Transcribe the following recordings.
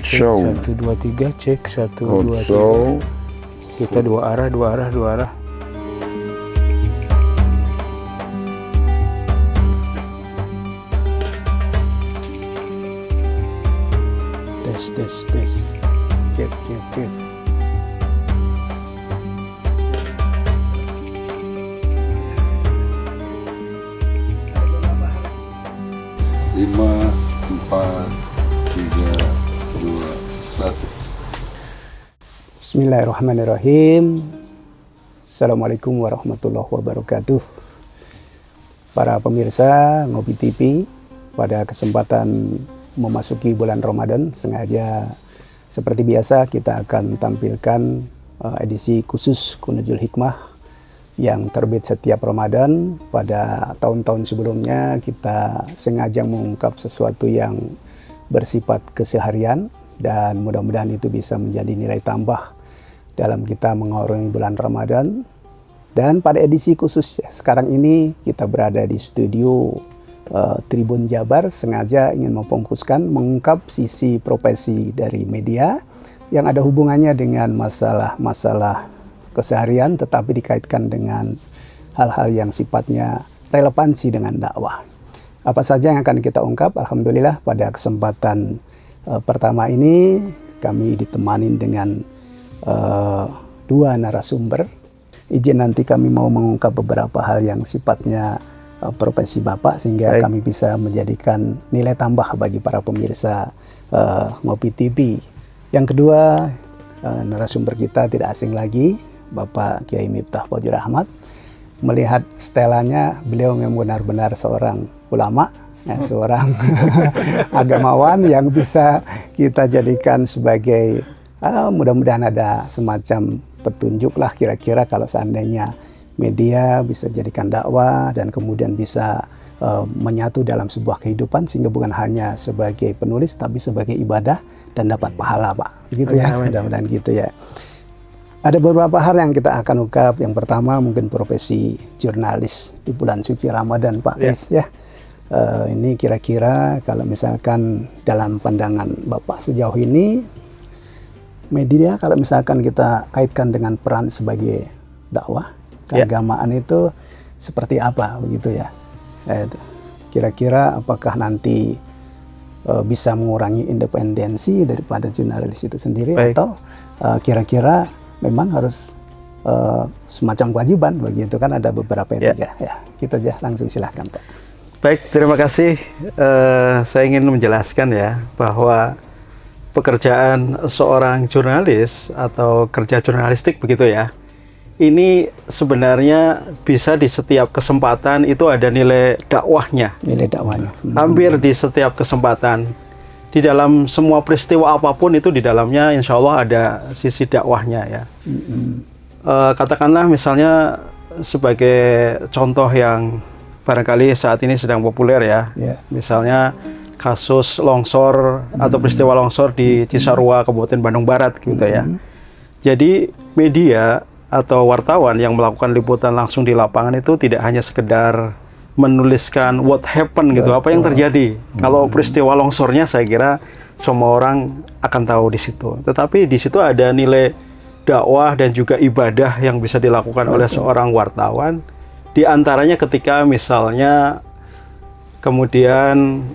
Roadshow. 1 2 3 cek 1 2 Roadshow. 3. Kita dua arah. Tes. Cek. Lima, 4, 3, 2, 1. Bismillahirrahmanirrahim. Assalamualaikum warahmatullahi wabarakatuh. Para pemirsa Ngopi TV, pada kesempatan memasuki bulan Ramadan, sengaja seperti biasa kita akan tampilkan edisi khusus Kunuzul Hikmah yang terbit setiap Ramadan. Pada tahun-tahun sebelumnya kita sengaja mengungkap sesuatu yang bersifat keseharian, dan mudah-mudahan itu bisa menjadi nilai tambah dalam kita mengarungi bulan Ramadan. Dan pada edisi khusus sekarang ini kita berada di studio Tribun Jabar, sengaja ingin memfokuskan mengungkap sisi profesi dari media yang ada hubungannya dengan masalah keseharian, tetapi dikaitkan dengan hal-hal yang sifatnya relevansi dengan dakwah. Apa saja yang akan kita ungkap? Alhamdulillah pada kesempatan pertama ini kami ditemani dengan dua narasumber. Izin nanti kami mau mengungkap beberapa hal yang sifatnya profesi Bapak, sehingga kami bisa menjadikan nilai tambah bagi para pemirsa Ngopi TV. Yang kedua, narasumber kita tidak asing lagi, Bapak Kiai Miftah Fauzi Rahmat. Melihat stelanya, beliau memang benar-benar seorang ulama, seorang agamawan yang bisa kita jadikan sebagai mudah-mudahan ada semacam petunjuk lah kira-kira kalau seandainya media bisa jadikan dakwah dan kemudian bisa menyatu dalam sebuah kehidupan, sehingga bukan hanya sebagai penulis tapi sebagai ibadah dan dapat pahala, Pak. Begitu ya, mudah-mudahan gitu ya. Ada beberapa hal yang kita akan ungkap. Yang pertama mungkin profesi jurnalis di bulan suci Ramadan, Pak Riz ya. Ini kira-kira kalau misalkan dalam pandangan Bapak sejauh ini, media kalau misalkan kita kaitkan dengan peran sebagai dakwah keagamaan itu seperti apa begitu ya? Kira-kira apakah nanti bisa mengurangi independensi daripada jurnalis itu sendiri, atau kira-kira memang harus semacam kewajiban begitu, kan ada beberapa etika ya. Kita aja langsung silahkan, Pak. Baik, terima kasih. Saya ingin menjelaskan ya bahwa pekerjaan seorang jurnalis atau kerja jurnalistik begitu ya, ini sebenarnya bisa di setiap kesempatan itu ada nilai dakwahnya. Nilai dakwahnya. Hampir di setiap kesempatan. Di dalam semua peristiwa apapun itu di dalamnya insya Allah ada sisi dakwahnya ya. Katakanlah misalnya sebagai contoh yang barangkali saat ini sedang populer ya. Misalnya kasus longsor atau peristiwa longsor di Cisarua, Kabupaten Bandung Barat gitu ya. Jadi media atau wartawan yang melakukan liputan langsung di lapangan itu tidak hanya sekedar menuliskan what happened gitu, apa yang terjadi. Kalau peristiwa longsornya saya kira semua orang akan tahu di situ. Tetapi di situ ada nilai dakwah dan juga ibadah yang bisa dilakukan oleh seorang wartawan. Di antaranya ketika misalnya kemudian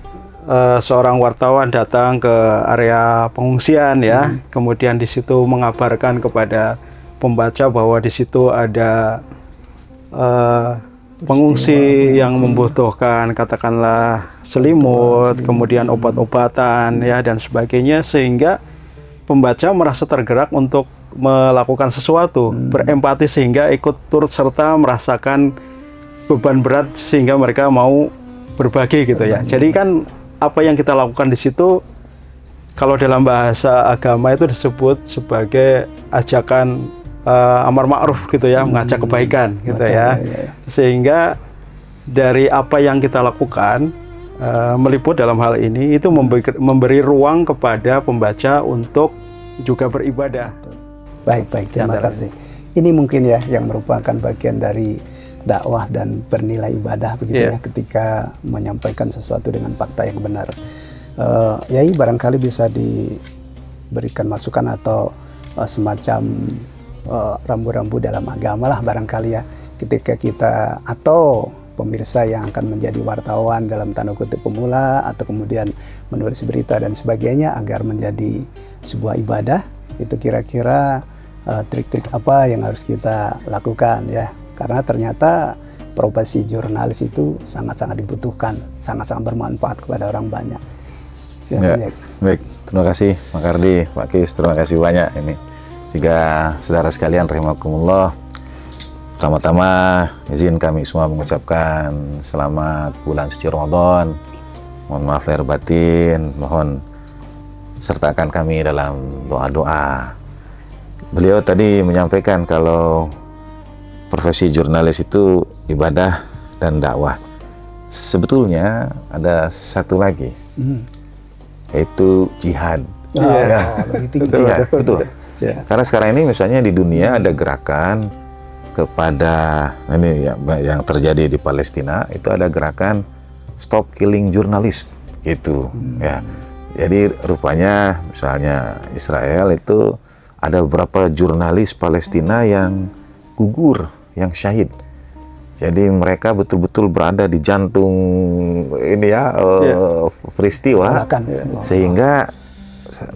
seorang wartawan datang ke area pengungsian ya, kemudian di situ mengabarkan kepada pembaca bahwa di situ ada pengungsi yang membutuhkan katakanlah selimut, kemudian obat-obatan ya dan sebagainya, sehingga pembaca merasa tergerak untuk melakukan sesuatu, berempati sehingga ikut turut serta merasakan beban berat sehingga mereka mau berbagi gitu ya. Jadi kan apa yang kita lakukan di situ kalau dalam bahasa agama itu disebut sebagai ajakan amar ma'ruf gitu ya, mengajak kebaikan gitu ya. Sehingga dari apa yang kita lakukan meliput dalam hal ini itu memberi ruang kepada pembaca untuk juga beribadah. Baik, terima kasih. Ini mungkin ya yang merupakan bagian dari dakwah dan bernilai ibadah begitu ya, ketika menyampaikan sesuatu dengan fakta yang benar. Yai barangkali bisa berikan masukan atau semacam rambu-rambu dalam agama lah barangkali ya, ketika kita atau pemirsa yang akan menjadi wartawan dalam tanda kutip pemula atau kemudian menulis berita dan sebagainya agar menjadi sebuah ibadah, itu kira-kira trik-trik apa yang harus kita lakukan ya, karena ternyata profesi jurnalis itu sangat-sangat dibutuhkan, sangat-sangat bermanfaat kepada orang banyak. Ya, baik, terima kasih Pak Kardi, Pak Kis, terima kasih banyak ini. Juga saudara sekalian rahimakumullah. Pertama-tama izin kami semua mengucapkan selamat bulan suci Ramadan. Mohon maaf lahir batin, mohon sertakan kami dalam doa-doa. Beliau tadi menyampaikan kalau profesi jurnalis itu ibadah dan dakwah. Sebetulnya ada satu lagi, yaitu jihad. Lebih tinggi. Jihad, betul. Ya. Karena sekarang ini misalnya di dunia ada gerakan kepada ini yang terjadi di Palestina, itu ada gerakan stop killing journalist gitu ya. Jadi rupanya misalnya Israel itu ada beberapa jurnalis Palestina yang gugur, yang syahid. Jadi mereka betul-betul berada di jantung ini ya peristiwa, sehingga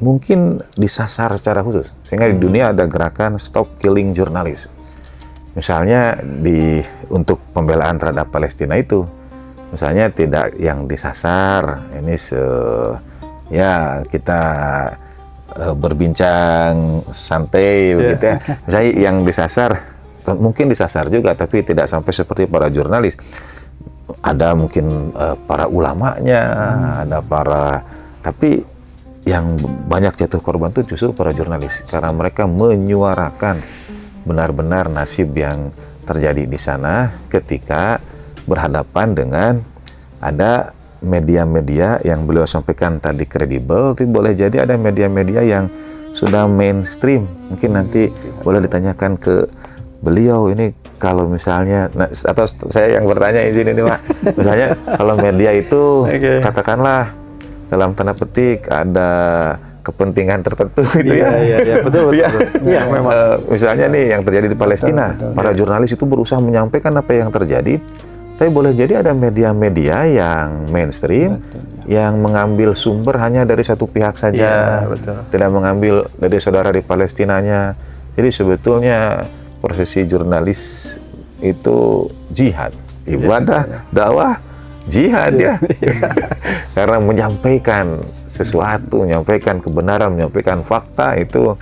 mungkin disasar secara khusus. Sehingga di dunia ada gerakan stop killing journalist. Misalnya untuk pembelaan terhadap Palestina itu, misalnya tidak yang disasar, ini ya kita berbincang santai begitu ya. Misalnya yang disasar mungkin disasar juga, tapi tidak sampai seperti para jurnalis. Ada mungkin para ulamanya, ada tapi yang banyak jatuh korban itu justru para jurnalis, karena mereka menyuarakan benar-benar nasib yang terjadi di sana ketika berhadapan dengan ada media-media yang beliau sampaikan tadi kredibel, tapi boleh jadi ada media-media yang sudah mainstream. Mungkin nanti boleh ditanyakan ke beliau ini, kalau misalnya, atau saya yang bertanya izin ini Pak, misalnya kalau media itu katakanlah dalam tanda petik ada kepentingan tertentu gitu Iya, betul. Ya, memang misalnya nih yang terjadi di Palestina, para jurnalis itu berusaha menyampaikan apa yang terjadi, tapi boleh jadi ada media-media yang mainstream yang mengambil sumber hanya dari satu pihak saja, tidak mengambil dari saudara di Palestinanya. Jadi sebetulnya profesi jurnalis itu jihad, ibadah, dakwah, jihad ya. Karena menyampaikan sesuatu, menyampaikan kebenaran, menyampaikan fakta itu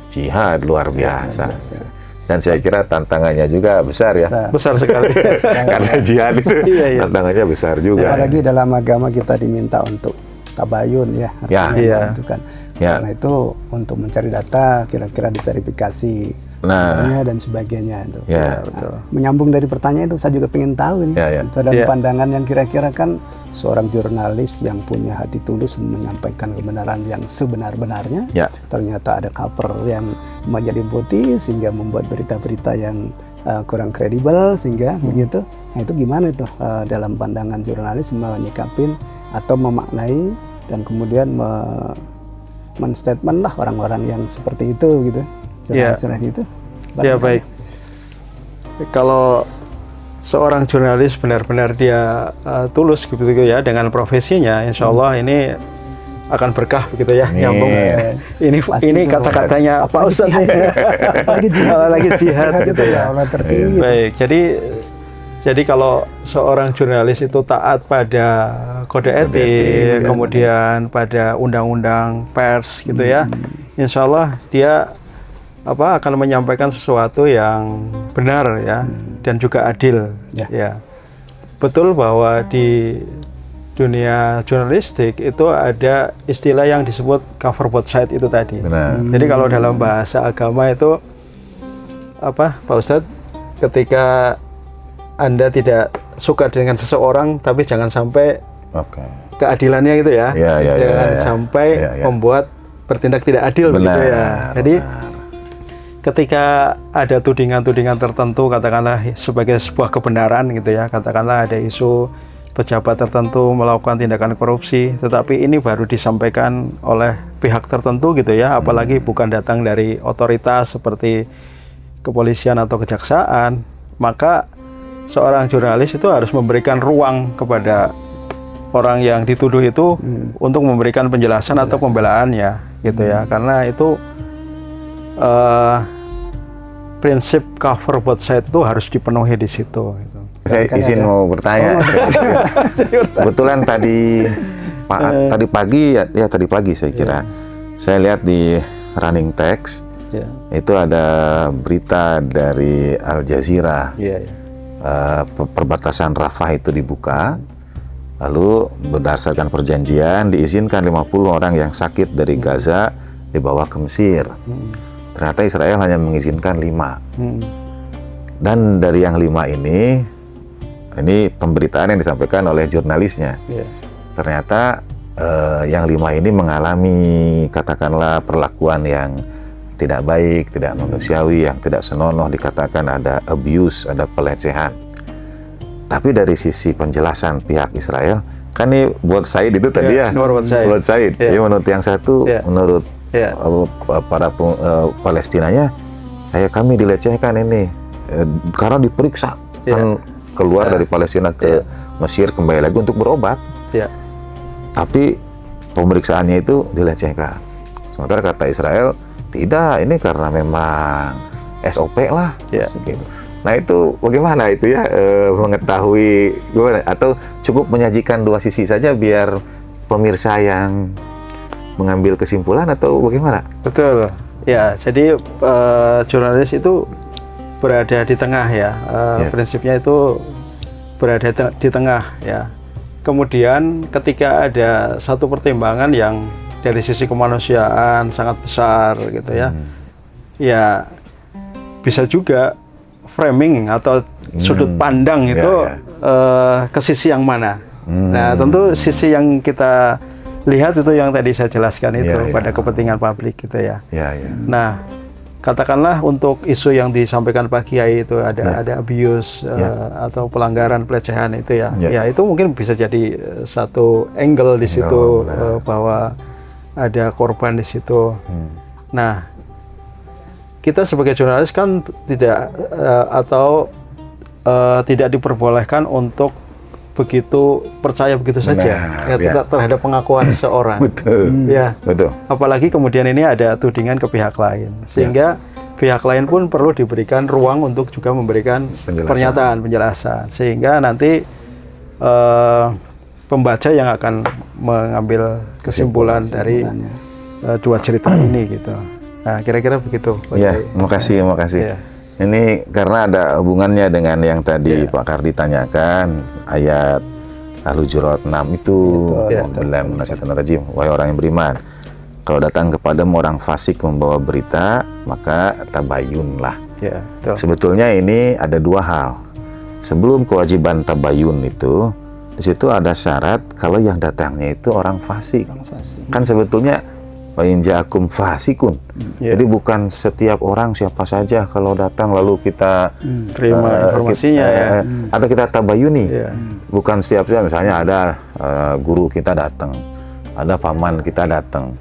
jihad luar biasa. Dan saya kira tantangannya juga besar ya. Besar sekali. Karena jihad itu tantangannya besar juga. Apalagi dalam agama kita diminta untuk tabayun ya. Itu kan. Karena itu untuk mencari data kira-kira diverifikasi dan sebagainya itu. Menyambung dari pertanyaan itu, saya juga pengen tahu ini. Itu ada pandangan yang kira-kira kan seorang jurnalis yang punya hati tulus menyampaikan kebenaran yang sebenar-benarnya, ternyata ada cover yang menjadi putih sehingga membuat berita-berita yang kurang kredibel sehingga begitu. Nah itu gimana itu dalam pandangan jurnalis menyikapin atau memaknai dan kemudian men-statement lah orang-orang yang seperti itu gitu. Jurnalis itu. Ya baik. Kalau seorang jurnalis benar-benar dia tulus gitu ya dengan profesinya, insya Allah ini akan berkah begitu ya. Nyambung. Ini kata-katanya Pak Ustadz. Lagi jihad gitu ya. Baik. Jadi kalau seorang jurnalis itu taat pada kode etik, kemudian pada undang-undang pers gitu ya, insya Allah dia akan menyampaikan sesuatu yang benar ya, dan juga adil ya. Betul bahwa di dunia jurnalistik itu ada istilah yang disebut cover both side itu tadi. Jadi kalau dalam bahasa agama itu Pak Ustadz, ketika Anda tidak suka dengan seseorang, tapi jangan sampai keadilannya gitu ya, jangan sampai membuat bertindak tidak adil begitu ya. Jadi ketika ada tudingan-tudingan tertentu, katakanlah sebagai sebuah kebenaran gitu ya, katakanlah ada isu pejabat tertentu melakukan tindakan korupsi, tetapi ini baru disampaikan oleh pihak tertentu gitu ya, apalagi bukan datang dari otoritas seperti kepolisian atau kejaksaan, maka seorang jurnalis itu harus memberikan ruang kepada orang yang dituduh itu untuk memberikan penjelasan atau pembelaannya gitu ya, karena itu prinsip cover both side itu harus dipenuhi di situ gitu. Saya izin mau bertanya. Kebetulan tadi pagi tadi pagi saya kira saya lihat di running text itu ada berita dari Al Jazeera. Perbatasan Rafah itu dibuka, lalu berdasarkan perjanjian diizinkan 50 orang yang sakit dari Gaza dibawa ke Mesir. Ternyata Israel hanya mengizinkan 5. Dan dari yang 5 ini pemberitaan yang disampaikan oleh jurnalisnya. Ternyata yang 5 ini mengalami katakanlah perlakuan yang tidak baik, tidak manusiawi, yang tidak senonoh, dikatakan ada abuse, ada pelecehan. Tapi dari sisi penjelasan pihak Israel, kan ini buat Said itu tadi buat Said. Jadi menurut yang satu, menurut para Palestinanya, kami dilecehkan ini karena diperiksa kan keluar dari Palestina ke Mesir kembali lagi untuk berobat. Tapi pemeriksaannya itu dilecehkan. Sementara kata Israel, tidak, ini karena memang SOP lah. Gitu. Nah itu bagaimana itu ya mengetahui gimana? Atau cukup menyajikan dua sisi saja biar pemirsa yang mengambil kesimpulan atau bagaimana? Betul. Ya, jadi jurnalis itu berada di tengah ya, prinsipnya itu berada di tengah ya. Kemudian ketika ada satu pertimbangan yang dari sisi kemanusiaan sangat besar gitu ya, ya bisa juga framing atau sudut pandang itu ke sisi yang mana. Nah tentu sisi yang kita lihat itu yang tadi saya jelaskan itu pada kepentingan publik gitu ya. Nah katakanlah untuk isu yang disampaikan Pak Kiai itu ada abuse atau pelanggaran pelecehan itu ya, ya itu mungkin bisa jadi satu angle di situ bahwa ada korban di situ. Nah kita sebagai jurnalis kan tidak tidak diperbolehkan untuk begitu percaya begitu saja terhadap pengakuan seseorang. Betul. Betul. Apalagi kemudian ini ada tudingan ke pihak lain, sehingga pihak lain pun perlu diberikan ruang untuk juga memberikan penjelasan, sehingga nanti pembaca yang akan mengambil kesimpulan dari dua cerita ini gitu. Nah, kira-kira begitu. Ya, makasih. Ini karena ada hubungannya dengan yang tadi Pak Kardi tanyakan, ayat Al-Hujurat 6 itu, wahai orang yang beriman, kalau datang kepadamu orang fasik membawa berita, maka tabayunlah. Sebetulnya ini ada dua hal. Sebelum kewajiban tabayun itu, di situ ada syarat kalau yang datangnya itu orang fasik. Kan sebetulnya Wa'inja'akum fasikun. Jadi bukan setiap orang siapa saja kalau datang lalu kita terima informasinya atau kita tabayuni. Bukan setiap saja, misalnya ada guru kita datang, ada paman kita datang.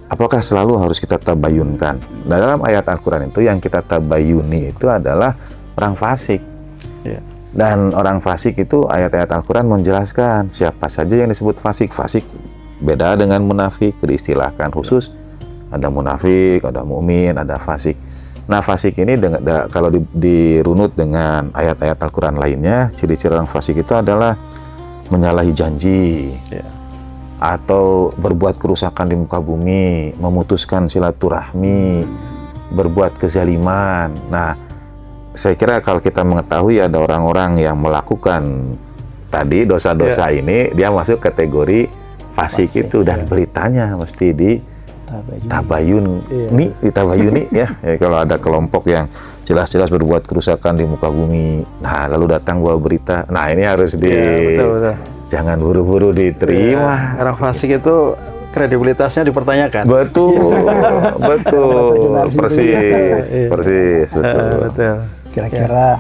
Apakah selalu harus kita tabayunkan? Dalam ayat Al-Quran itu yang kita tabayuni itu adalah orang fasik. Dan orang fasik itu ayat-ayat Al-Quran menjelaskan siapa saja yang disebut fasik. Fasik beda dengan munafik, diistilahkan khusus. Ada munafik, ada mukmin, ada fasik. Nah fasik ini kalau dirunut dengan ayat-ayat Al-Quran lainnya, ciri-ciri orang fasik itu adalah menyalahi janji, atau berbuat kerusakan di muka bumi, memutuskan silaturahmi, berbuat kezaliman. Nah saya kira kalau kita mengetahui ada orang-orang yang melakukan tadi dosa-dosa ini, dia masuk kategori fasik itu, dan beritanya mesti ditabayuni ya. Kalau ada kelompok yang jelas-jelas berbuat kerusakan di muka bumi, nah lalu datang bawa berita, nah ini harus betul. Jangan buru-buru diterima. Orang fasik itu kredibilitasnya dipertanyakan. Betul. Persis betul. Kira-kira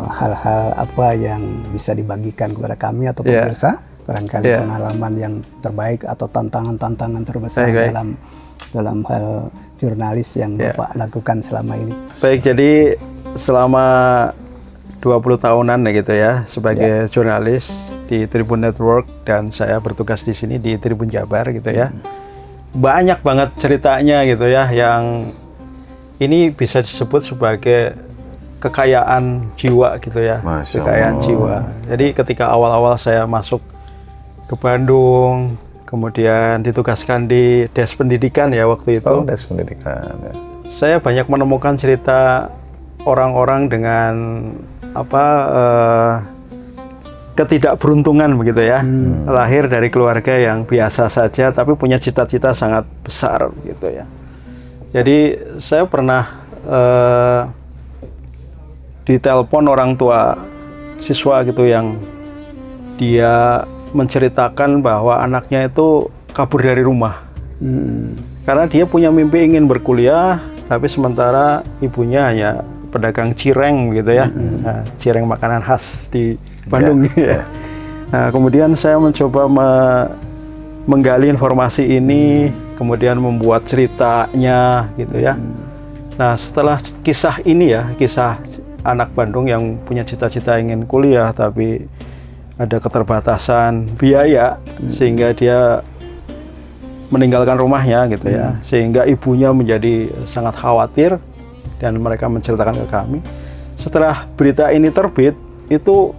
hal-hal apa yang bisa dibagikan kepada kami atau Yeah. pemirsa, barangkali Yeah. pengalaman yang terbaik atau tantangan-tantangan terbesar Baik. dalam hal jurnalis yang Yeah. Bapak lakukan selama ini. Baik, jadi selama 20 tahunan ya gitu ya sebagai jurnalis di Tribun Network, dan saya bertugas di sini di Tribun Jabar gitu ya. Banyak banget ceritanya gitu ya, yang ini bisa disebut sebagai kekayaan jiwa gitu ya. Masya Kekayaan Allah. jiwa. Jadi ketika awal-awal saya masuk ke Bandung, kemudian ditugaskan di Des Pendidikan ya waktu itu. Oh, das pendidikan. Ya. Saya banyak menemukan cerita orang-orang dengan ketidakberuntungan begitu ya, lahir dari keluarga yang biasa saja tapi punya cita-cita sangat besar gitu ya. Jadi saya pernah ditelepon orang tua siswa gitu yang dia menceritakan bahwa anaknya itu kabur dari rumah karena dia punya mimpi ingin berkuliah, tapi sementara ibunya hanya pedagang cireng gitu ya. Nah, cireng makanan khas di Bandung ya. Nah, kemudian saya mencoba menggali informasi ini, kemudian membuat ceritanya gitu ya. Nah, setelah kisah ini ya, kisah anak Bandung yang punya cita-cita ingin kuliah tapi ada keterbatasan biaya sehingga dia meninggalkan rumahnya gitu ya, sehingga ibunya menjadi sangat khawatir dan mereka menceritakan ke kami. Setelah berita ini terbit, itu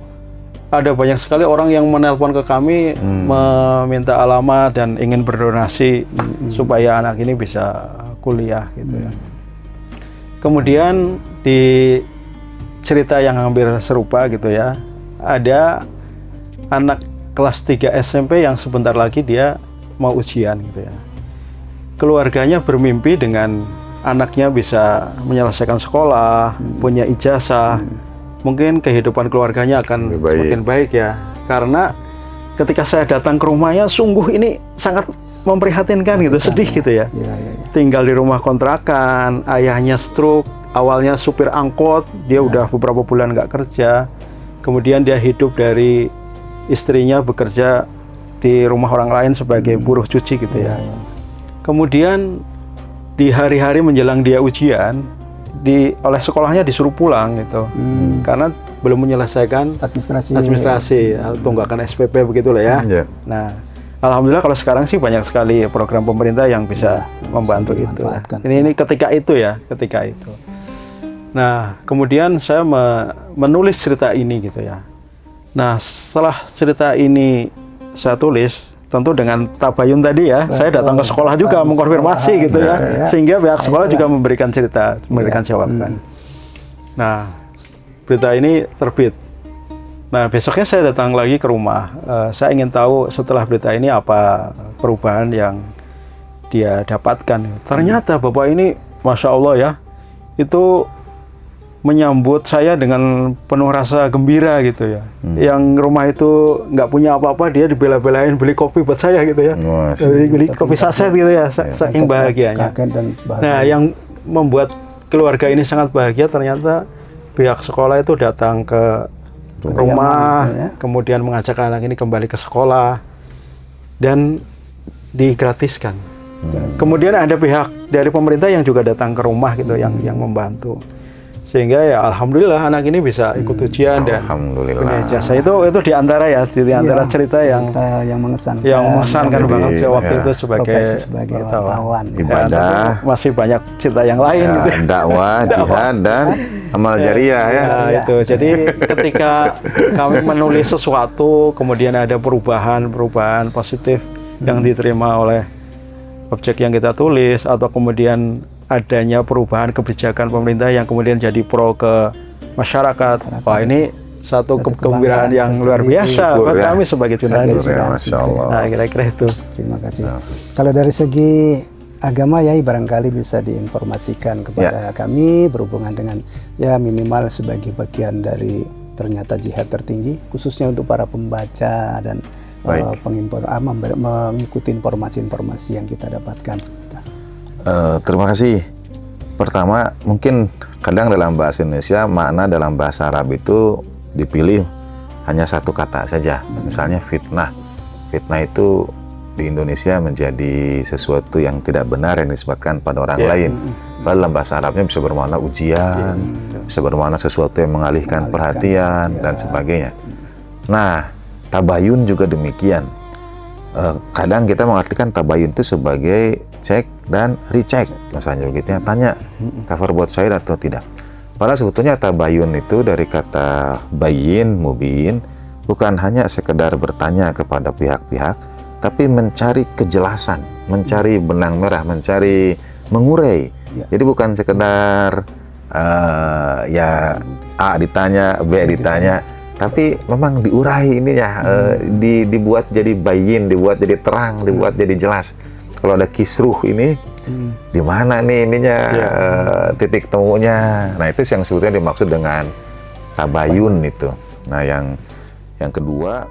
ada banyak sekali orang yang menelpon ke kami meminta alamat dan ingin berdonasi supaya anak ini bisa kuliah gitu ya. Kemudian di cerita yang hampir serupa gitu ya, ada anak kelas 3 SMP yang sebentar lagi dia mau ujian gitu ya. Keluarganya bermimpi dengan anaknya bisa menyelesaikan sekolah, punya ijazah, mungkin kehidupan keluarganya akan makin baik ya. Karena ketika saya datang ke rumahnya, sungguh ini sangat memprihatinkan gitu, sedih gitu ya. Tinggal di rumah kontrakan, ayahnya stroke, awalnya supir angkot, dia udah beberapa bulan nggak kerja, kemudian dia hidup dari istrinya bekerja di rumah orang lain sebagai buruh cuci gitu ya. Kemudian di hari-hari menjelang dia ujian, oleh sekolahnya disuruh pulang gitu, karena belum menyelesaikan administrasi tunggakan SPP begitulah ya. Nah, alhamdulillah kalau sekarang sih banyak sekali program pemerintah yang bisa membantu itu. Ini ketika itu ya, ketika itu. Nah, kemudian saya menulis cerita ini gitu ya. Nah, setelah cerita ini saya tulis, tentu dengan tabayun tadi ya, saya datang ke sekolah juga mengkonfirmasi gitu ya, sehingga pihak sekolah juga memberikan cerita, memberikan jawaban. Nah, berita ini terbit. Nah, besoknya saya datang lagi ke rumah. Saya ingin tahu setelah berita ini apa perubahan yang dia dapatkan. Ternyata Bapak ini, Masya Allah ya, itu menyambut saya dengan penuh rasa gembira gitu ya. Yang rumah itu nggak punya apa-apa, dia dibela-belain beli kopi buat saya gitu ya. Beli kopi saset gitu ya, saking bahagianya. Nah, yang membuat keluarga ini sangat bahagia ternyata pihak sekolah itu datang ke rumah, kemudian mengajak anak ini kembali ke sekolah dan digratiskan. Kemudian ada pihak dari pemerintah yang juga datang ke rumah gitu, yang membantu. Sehingga ya alhamdulillah anak ini bisa ikut ujian dan punya ijazah. Itu diantara ya, diantara cerita yang mengesankan banget waktu itu sebagai wartawan. Ibadah, masih banyak cerita yang lain ya, gitu. Dakwah, jihad dan amal jariah ya. Itu. Jadi ketika kami menulis sesuatu, kemudian ada perubahan positif yang diterima oleh objek yang kita tulis, atau kemudian adanya perubahan kebijakan pemerintah yang kemudian jadi pro ke masyarakat. Wah, ini satu kegembiraan yang luar biasa buat kami sebagai jurnalis. Nah, kira-kira itu. Terima kasih. Kalau dari segi agama ya, barangkali bisa diinformasikan kepada kami berhubungan dengan ya minimal sebagai bagian dari ternyata jihad tertinggi, khususnya untuk para pembaca dan mengikuti informasi-informasi yang kita dapatkan. Terima kasih. Pertama, mungkin kadang dalam bahasa Indonesia makna dalam bahasa Arab itu dipilih hanya satu kata saja. Misalnya fitnah. Fitnah itu di Indonesia menjadi sesuatu yang tidak benar yang disebutkan pada orang lain. Padahal dalam bahasa Arabnya bisa bermakna ujian, bisa bermakna sesuatu yang mengalihkan perhatian dan sebagainya. Nah, tabayun juga demikian. Kadang kita mengartikan tabayun itu sebagai cek dan recheck, misalnya begitu ya, tanya cover buat saya atau tidak. Padahal sebetulnya tabayun itu dari kata bayin, mubin, bukan hanya sekedar bertanya kepada pihak-pihak, tapi mencari kejelasan, mencari benang merah, mencari mengurai. Jadi bukan sekedar ya A ditanya, B ditanya, tapi memang diurai ininya, dibuat jadi bayin, dibuat jadi terang, dibuat jadi jelas. Kalau ada kisruh ini, di mana nih ininya, titik temunya. Nah, itu yang sebetulnya dimaksud dengan tabayun itu. Nah, yang kedua,